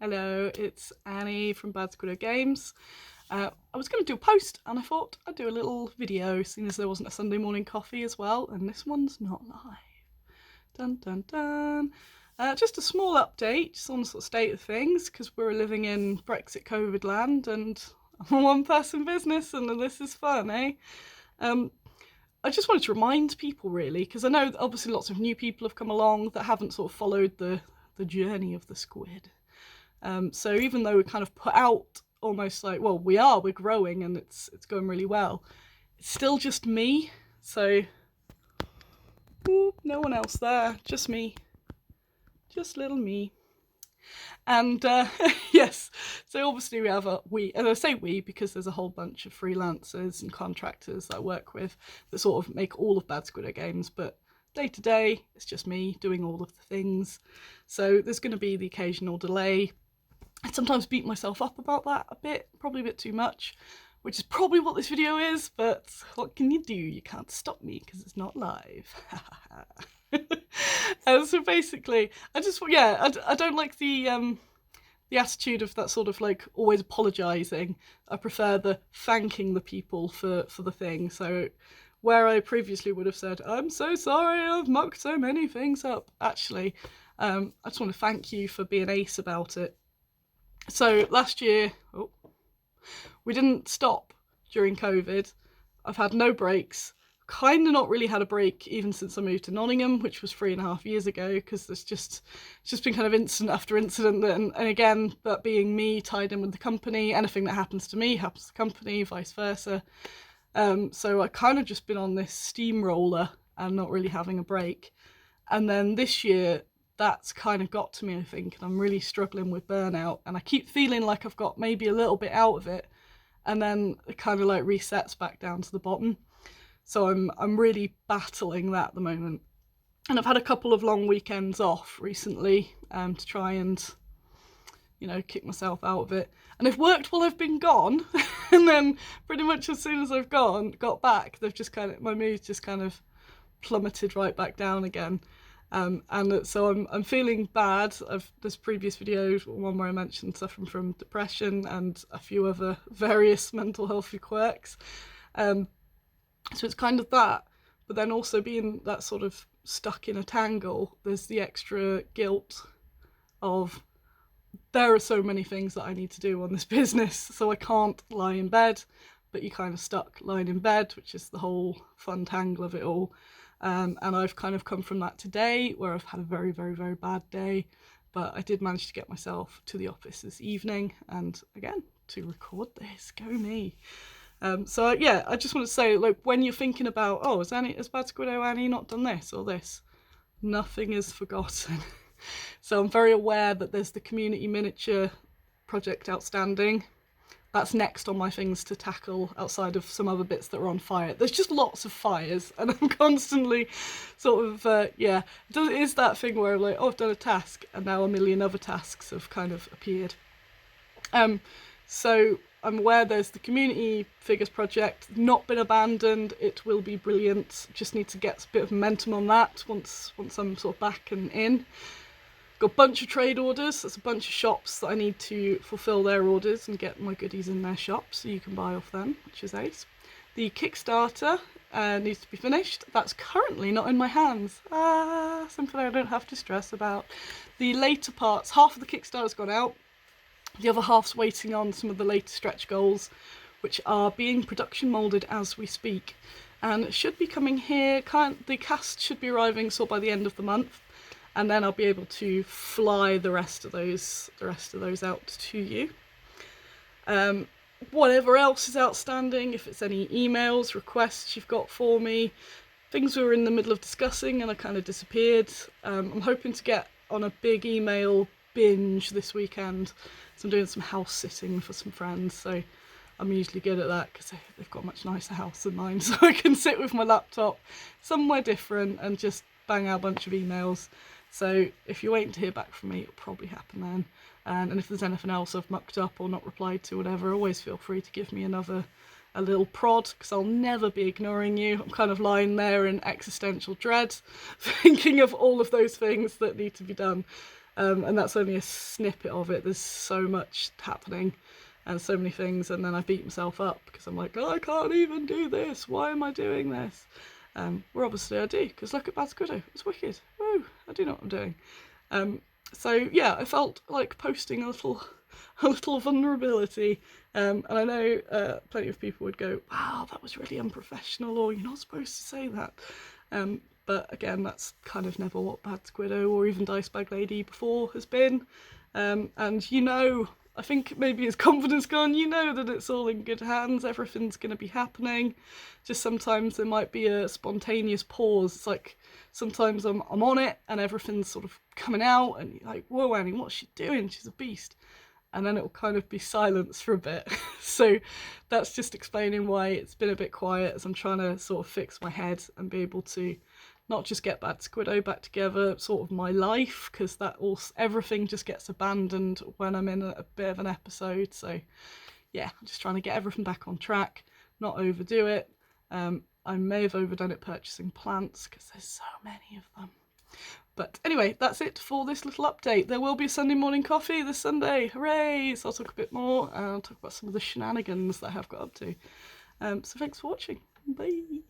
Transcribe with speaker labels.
Speaker 1: Hello, it's Annie from Squiddo Games. I was going to do a post and I thought I'd do a little video, seeing as there wasn't a Sunday morning coffee as well, and this one's not live. Dun dun dun. Just a small update, just on the sort of state of things, because we're living in Brexit COVID land and I'm a one-person business and this is fun, eh? I just wanted to remind people really, because I know that obviously lots of new people have come along that haven't sort of followed the journey of the squid. So even though we kind of put out almost like, well, we're growing and it's going really well, it's still just me. So no one else there, just me, just little me. And yes, so obviously we have and I say we because there's a whole bunch of freelancers and contractors that I work with that sort of make all of Squiddo Games, but day to day it's just me doing all of the things. So there's going to be the occasional delay. I sometimes beat myself up about that a bit, probably a bit too much, which is probably what this video is, but what can you do? You can't stop me because it's not live. So basically, I don't like the attitude of that sort of like always apologising. I prefer the thanking the people for the thing. So where I previously would have said, I'm so sorry, I've mucked so many things up. Actually, I just want to thank you for being ace about it. So last year, we didn't stop during COVID. I've had no breaks. Kind of not really had a break even since I moved to Nottingham, which was 3.5 years ago, because it's just been kind of incident after incident. And again, that being me tied in with the company, anything that happens to me happens to the company, vice versa. So I kind of just been on this steamroller and not really having a break. And then this year, that's kind of got to me, I think, and I'm really struggling with burnout, and I keep feeling like I've got maybe a little bit out of it, and then it kind of like resets back down to the bottom. So I'm really battling that at the moment, and I've had a couple of long weekends off recently to try and, you know, kick myself out of it, and they've worked while I've been gone. And then pretty much as soon as I've got back, they've just kind of, my mood's just kind of plummeted right back down again. And so I'm feeling bad. There's previous videos, one where I mentioned suffering from depression and a few other various mental health quirks. So it's kind of that, but then also being that sort of stuck in a tangle, there's the extra guilt of there are so many things that I need to do on this business, so I can't lie in bed, but you're kind of stuck lying in bed, which is the whole fun tangle of it all. And I've kind of come from that today, where I've had a very, very, very bad day, but I did manage to get myself to the office this evening, and again, to record this. Go me. So yeah, I just want to say, like, when you're thinking about, oh, has Squiddo Annie not done this or this? Nothing is forgotten. So I'm very aware that there's the community miniature project outstanding. That's next on my things to tackle outside of some other bits that are on fire. There's just lots of fires, and I'm constantly sort of, it is that thing where I'm like, oh, I've done a task, and now a million other tasks have kind of appeared. So I'm aware there's the community figures project, not been abandoned. It will be brilliant. Just need to get a bit of momentum on that once I'm sort of back and in. Got a bunch of trade orders. There's a bunch of shops that I need to fulfill their orders and get my goodies in their shops so you can buy off them, which is ace. The Kickstarter needs to be finished. That's currently not in my hands. Something I don't have to stress about. The later parts, half of the Kickstarter's gone out. The other half's waiting on some of the later stretch goals, which are being production moulded as we speak. And it should be coming here. The cast should be arriving sort of by the end of the month. And then I'll be able to fly the rest of those out to you. Whatever else is outstanding, if it's any emails, requests you've got for me, things we were in the middle of discussing and I kind of disappeared. I'm hoping to get on a big email binge this weekend. So I'm doing some house sitting for some friends. So I'm usually good at that because they've got a much nicer house than mine. So I can sit with my laptop somewhere different and just bang out a bunch of emails. So if you're waiting to hear back from me, it'll probably happen then. And if there's anything else I've mucked up or not replied to, whatever, always feel free to give me a little prod, because I'll never be ignoring you. I'm kind of lying there in existential dread, thinking of all of those things that need to be done. And that's only a snippet of it. There's so much happening and so many things, and then I beat myself up because I'm like, oh, I can't even do this, why am I doing this? Where obviously I do, because look at Bad Squiddo, it's wicked, woo, I do know what I'm doing. So yeah, I felt like posting a little vulnerability, and I know plenty of people would go, wow, that was really unprofessional, or you're not supposed to say that. But again, that's kind of never what Bad Squiddo or even Dice Bag Lady before has been. And you know, I think maybe as confidence gone, you know that it's all in good hands, everything's going to be happening. Just sometimes there might be a spontaneous pause. It's like sometimes I'm on it and everything's sort of coming out and you're like, whoa, Annie, what's she doing? She's a beast. And then it'll kind of be silence for a bit. So that's just explaining why it's been a bit quiet, as I'm trying to sort of fix my head and be able to not just get Bad Squiddo back together, sort of my life, because that all, everything just gets abandoned when I'm in a bit of an episode. So yeah, I'm just trying to get everything back on track, not overdo it. I may have overdone it purchasing plants because there's so many of them. But anyway, that's it for this little update. There will be a Sunday morning coffee this Sunday, hooray! So I'll talk a bit more and I'll talk about some of the shenanigans that I have got up to. So thanks for watching, bye!